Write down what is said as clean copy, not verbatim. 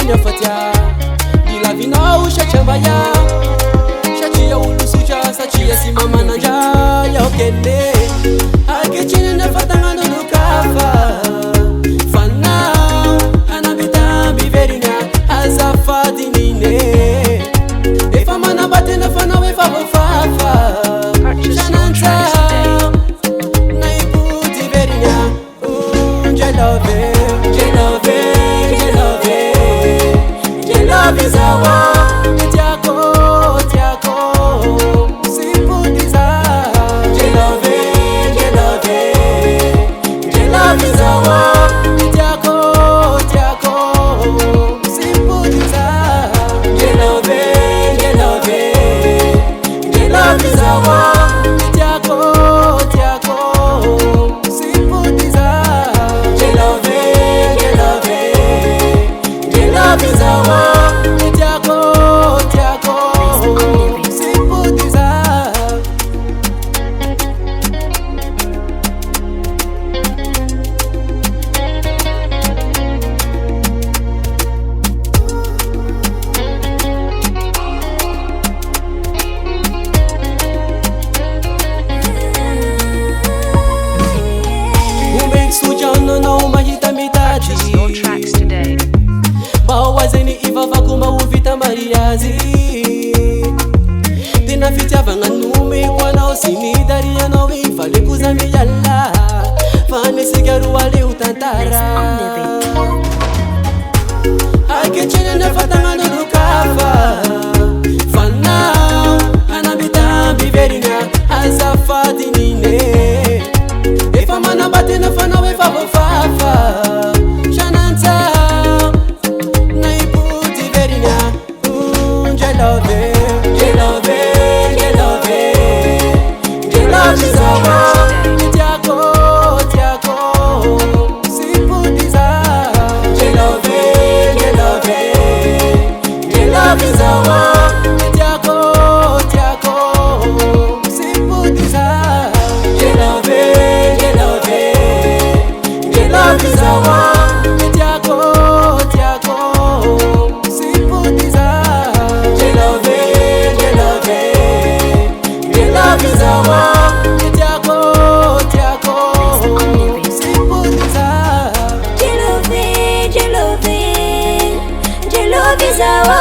miafatia dilavinao shachambaya shachia ulusucha sachia simamananja yaokende akechini nefatangano lukafa fanao anabitambi verina azafadinine efamana batena fana wefafafafa shananta naibuti verina jelove jelove jelove jelove zawa tiako tiako sipudiza jelove jelove jelove zawa tiako tiako sipudiza jelove jelove jelove zawa tiako tiako sipudiza jelove jelove jelove zawa tiako tiako sipudiza. Purchase your tracks today. Bawazeni ivava kuma uvita mariazi Tina fitia vanga nume wana osini daria no ifale kuzami yalla Fane sigaru wale utantara Akechene nefatanga nukafa Fanao anabitambi verina azafadi nine Efa mana batena fana wefa fafa Shananta naibuti verina jelove jelove jelove jelove zawa tiako tiako sipudiza jelove jelove jelove zawa tiako tiako sipudiza jelove jelove jelove zawa tiako tiako sipudiza jelove jelove jelove zawa tiako tiako sipudiza Jelove, jelove, jelove zawa